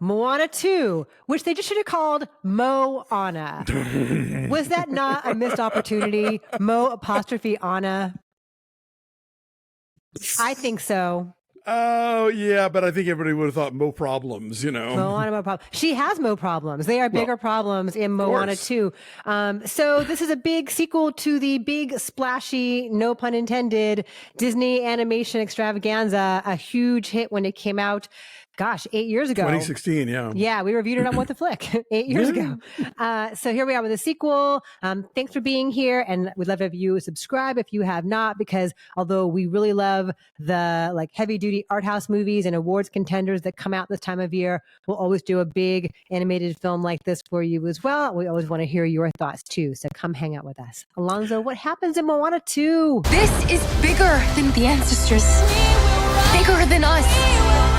Moana 2, which they just should have called Moana. Was that not a missed opportunity? Mo''Anna? I think so. Oh, yeah, but I think everybody would have thought Mo Problems, Moana, Mo Problems. She has Mo Problems. They are bigger problems in Moana 2. So this is a big sequel to the big, splashy, no pun intended, Disney animation extravaganza, a huge hit when it came out. Gosh, 8 years ago. 2016, yeah. Yeah, we reviewed it on What the Flick 8 years ago. So here we are with a sequel. Thanks for being here. And we'd love if you subscribe if you have not, because although we really love the heavy duty art house movies and awards contenders that come out this time of year, we'll always do a big animated film like this for you as well. We always want to hear your thoughts too. So come hang out with us. Alonso, what happens in Moana 2? This is bigger than the ancestors. Bigger than us.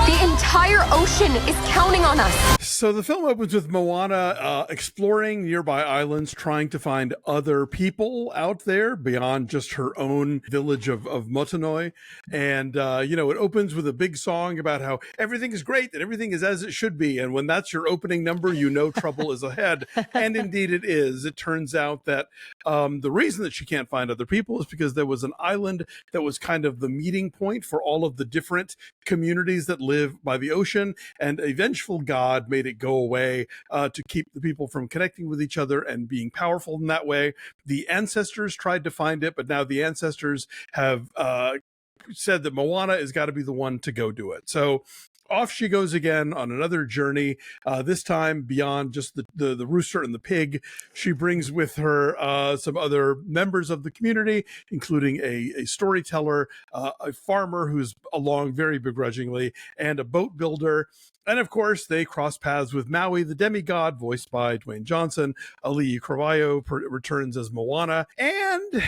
The entire ocean is counting on us. So the film opens with Moana exploring nearby islands, trying to find other people out there beyond just her own village of Motonoi. And, it opens with a big song about how everything is great and everything is as it should be. And when that's your opening number, trouble is ahead. And indeed it is. It turns out that the reason that she can't find other people is because there was an island that was kind of the meeting point for all of the different communities that live by the ocean, and a vengeful god made it go away to keep the people from connecting with each other and being powerful in that way. The ancestors tried to find it, but now the ancestors have said that Moana has got to be the one to go do it. So off she goes again on another journey, this time beyond just the rooster and the pig. She brings with her some other members of the community, including a storyteller, a farmer who's along very begrudgingly, and a boat builder. And of course, they cross paths with Maui, the demigod, voiced by Dwayne Johnson. Auli'i Cravalho returns as Moana, and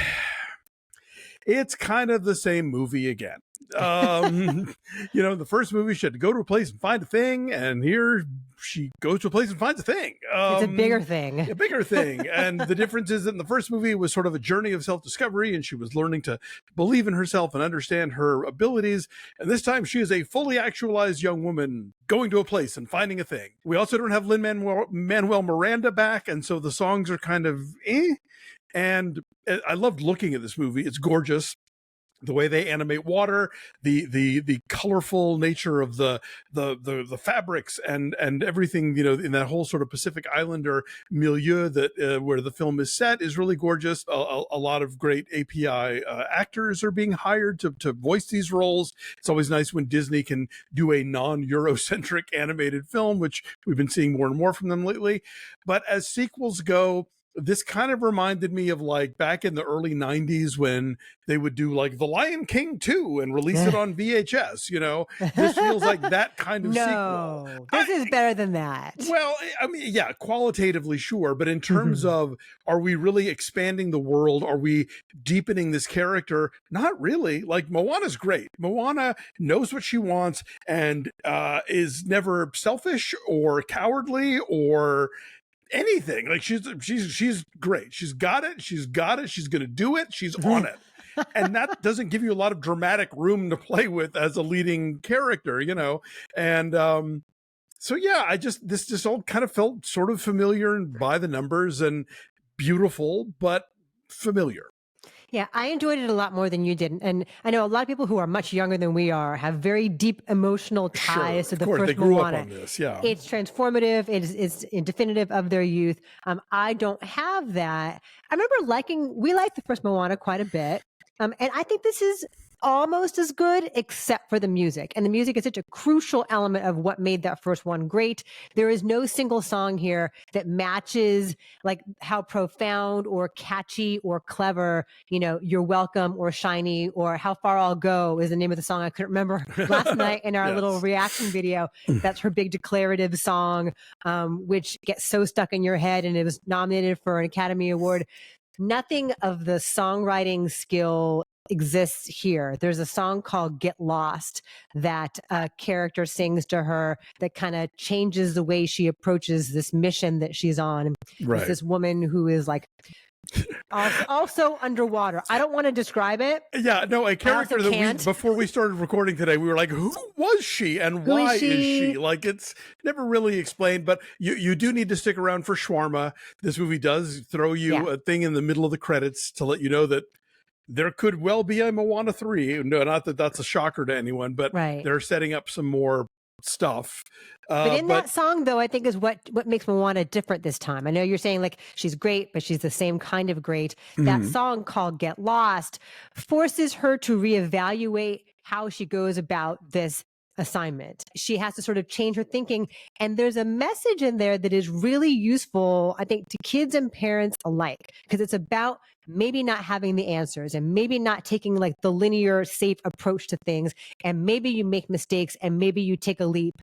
it's kind of the same movie again. The first movie, she had to go to a place and find a thing, and here she goes to a place and finds a thing. It's a bigger thing. A bigger thing. And the difference is that in the first movie, it was sort of a journey of self-discovery, and she was learning to believe in herself and understand her abilities. And this time, she is a fully actualized young woman going to a place and finding a thing. We also don't have Lin-Manuel Miranda back, and so the songs are kind of eh. And I loved looking at this movie. It's gorgeous. The way they animate water, the colorful nature of the fabrics and everything, in that whole sort of Pacific Islander milieu that where the film is set is really gorgeous. A lot of great API actors are being hired to voice these roles. It's always nice when Disney can do a non-Eurocentric animated film, which we've been seeing more and more from them lately. But as sequels go, this kind of reminded me of back in the early 90s when they would do The Lion King 2 and release it on VHS. This feels like that kind of sequel. This is better than that. Well, I mean, yeah, qualitatively, sure. But in terms of, are we really expanding the world? Are we deepening this character? Not really. Moana's great. Moana knows what she wants and is never selfish or cowardly or anything. She's great. She's got it. She's going to do it. She's on it. And that doesn't give you a lot of dramatic room to play with as a leading character, and so yeah, this just all kind of felt sort of familiar and by the numbers and beautiful, but familiar. Yeah, I enjoyed it a lot more than you did. And I know a lot of people who are much younger than we are have very deep emotional ties to the first they grew Moana. up on this, yeah. It's transformative. It's definitive of their youth. I don't have that. I remember we liked the first Moana quite a bit. And I think this is almost as good, except for the music. And the music is such a crucial element of what made that first one great. There is no single song here that matches how profound or catchy or clever, You're Welcome or Shiny or How Far I'll Go is the name of the song I couldn't remember last night in our little reaction video. That's her big declarative song, which gets so stuck in your head, and it was nominated for an Academy Award. Nothing of the songwriting skill exists here. There's a song called Get Lost that a character sings to her that kind of changes the way she approaches this mission that she's on. Right. It's this woman who is Also underwater. I don't want to describe it. Yeah, no, a character that before we started recording today, we were like, who was she and why is she? Like, it's never really explained, but you do need to stick around for shawarma. This movie does throw you a thing in the middle of the credits to let you know that there could well be a Moana 3. No, not that that's a shocker to anyone, but they're setting up some more stuff. But that song, though, I think is what makes Moana different this time. I know you're saying like she's great, but she's the same kind of great. That song called Get Lost forces her to reevaluate how she goes about this assignment. She has to sort of change her thinking. And there's a message in there that is really useful, I think, to kids and parents alike, because it's about maybe not having the answers and maybe not taking like the linear, safe approach to things. And maybe you make mistakes and maybe you take a leap.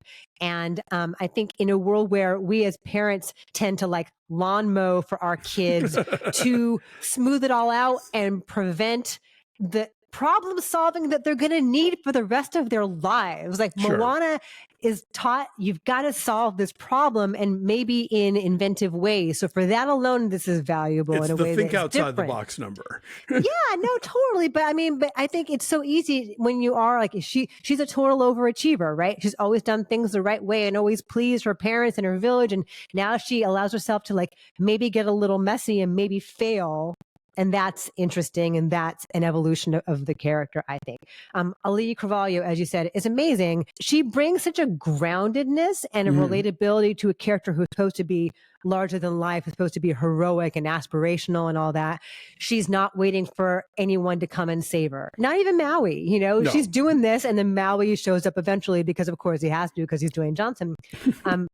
And I think in a world where we as parents tend to like lawn mow for our kids to smooth it all out and prevent the problem solving that they're going to need for the rest of their lives. Like Moana is taught, you've got to solve this problem and maybe in inventive ways. So for that alone, this is valuable in a way think that's outside different. The box number. Yeah, no, totally. But I mean, but I think it's so easy when you are like, she's a total overachiever, right? She's always done things the right way and always pleased her parents and her village. And now she allows herself to like maybe get a little messy and maybe fail. And that's interesting. And that's an evolution of the character, I think. Auli'i Cravalho, as you said, is amazing. She brings such a groundedness and a relatability to a character who's supposed to be larger than life, who's supposed to be heroic and aspirational and all that. She's not waiting for anyone to come and save her. Not even Maui, you know, she's doing this and then Maui shows up eventually because of course he has to because he's Dwayne Johnson.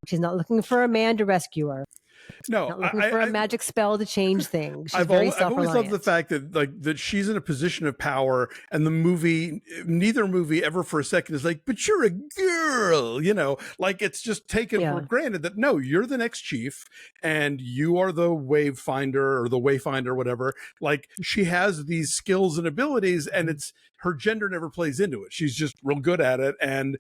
She's not looking for a man to rescue her. No, not looking for a magic spell to change things. She's I've always loved the fact that that she's in a position of power, and neither movie ever for a second is like, but you're a girl, you know, like it's just taken for granted that no, you're the next chief, and you are the wave finder or the wayfinder, whatever. Like she has these skills and abilities, and it's her gender never plays into it. She's just real good at it, and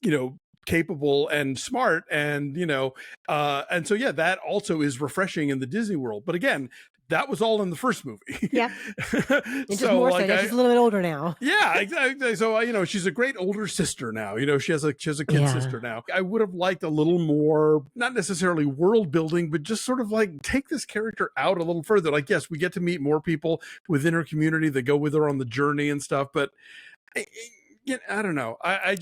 you know, capable and smart, and you know, and so yeah, that also is refreshing in the Disney world. But again, that was all in the first movie. Yeah, it's just more like so. She's a little bit older now. Yeah, exactly. So you know, she's a great older sister now. You know, she has a kid sister now. I would have liked a little more, not necessarily world building, but just sort of like take this character out a little further. Like, yes, we get to meet more people within her community that go with her on the journey and stuff, but I don't know. I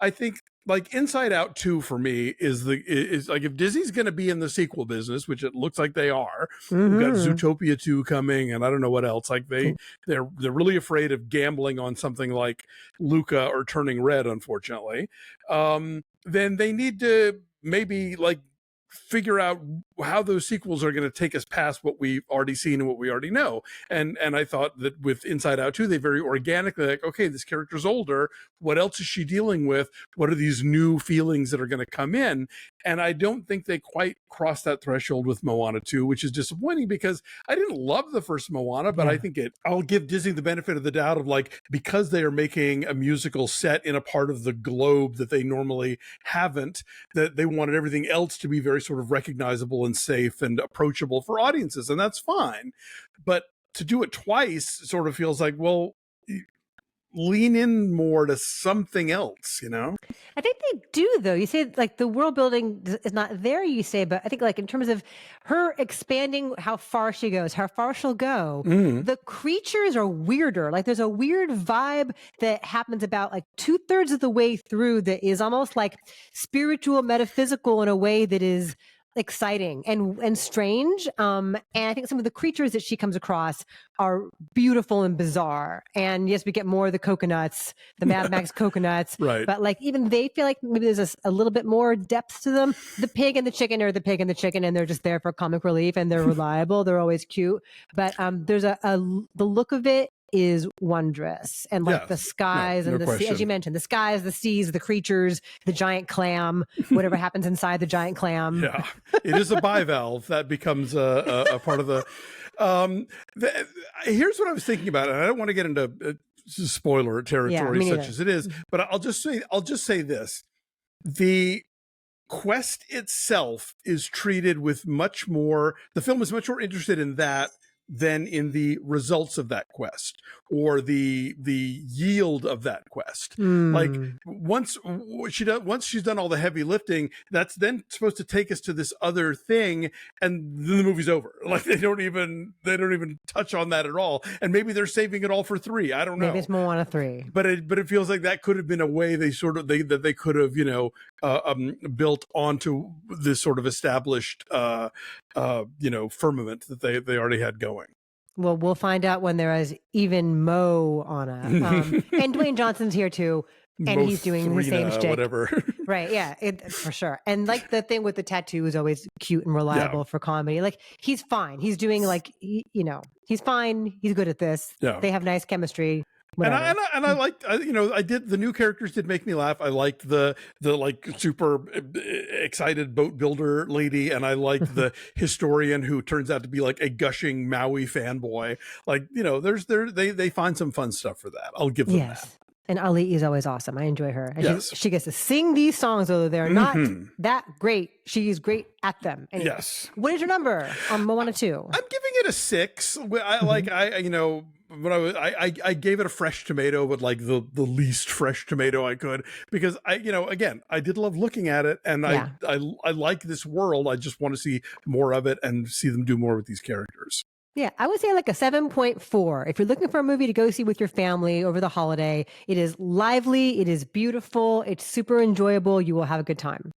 think like Inside Out 2 for me is like, if Disney's going to be in the sequel business, which it looks like they are, we've got Zootopia 2 coming, and I don't know what else. Like they're really afraid of gambling on something like Luca or Turning Red, unfortunately. Then they need to maybe like figure out how those sequels are going to take us past what we've already seen and what we already know. And I thought that with Inside Out 2, they very organically like, okay, this character's older. What else is she dealing with? What are these new feelings that are going to come in? And I don't think they quite crossed that threshold with Moana 2, which is disappointing because I didn't love the first Moana, but I think I'll give Disney the benefit of the doubt of like, because they are making a musical set in a part of the globe that they normally haven't, that they wanted everything else to be very sort of recognizable and safe and approachable for audiences. And that's fine. But to do it twice sort of feels like, well, lean in more to something else, you know? I think they do, though. You say like the world building is not there, you say, but I think like in terms of her expanding how far she goes, how far she'll go, the creatures are weirder. Like there's a weird vibe that happens about like 2/3 of the way through that is almost like spiritual, metaphysical in a way that is exciting and strange. And I think some of the creatures that she comes across are beautiful and bizarre. And yes, we get more of the coconuts, the Mad Max coconuts, right? But like even they feel like maybe there's a little bit more depth to them. The pig and the chicken are the pig and the chicken, and they're just there for comic relief, and they're reliable. They're always cute. But there's the look of it is wondrous, and like the skies and the sea, as you mentioned, the skies, the seas, the creatures, the giant clam, whatever happens inside the giant clam. Yeah, it is a bivalve that becomes a part of the. Here's what I was thinking about, and I don't want to get into spoiler territory such as it is, but I'll just say this: the quest itself is treated with much more. The film is much more interested in that than in the results of that quest or the yield of that quest. Like once she's done all the heavy lifting, that's then supposed to take us to this other thing, and then the movie's over. Like they don't even touch on that at all. And maybe they're saving it all for 3. I don't know. Maybe it's Moana 3. But it feels like that could have been a way they could have built onto this sort of established firmament that they already had going. Well, we'll find out when there is even Moana. And Dwayne Johnson's here too. And he's doing the same shtick. Whatever. Right. Yeah, for sure. And like the thing with the tattoo is always cute and reliable for comedy. Like he's fine. He's doing he's fine. He's good at this. Yeah. They have nice chemistry. Whatever. And I liked, the new characters did make me laugh. I liked the like super excited boat builder lady, and I liked the historian who turns out to be like a gushing Maui fanboy. Like, they find some fun stuff for that. I'll give them that. And Auli'i is always awesome. I enjoy her. And she gets to sing these songs, although they're not that great. She's great at them. Anyway, yes. What is your number on Moana 2? I'm giving it a 6. I gave it a fresh tomato, but like the least fresh tomato I could, because I did love looking at it, and I like this world. I just want to see more of it and see them do more with these characters. Yeah, I would say like a 7.4. If you're looking for a movie to go see with your family over the holiday, it is lively, it is beautiful, it's super enjoyable. You will have a good time.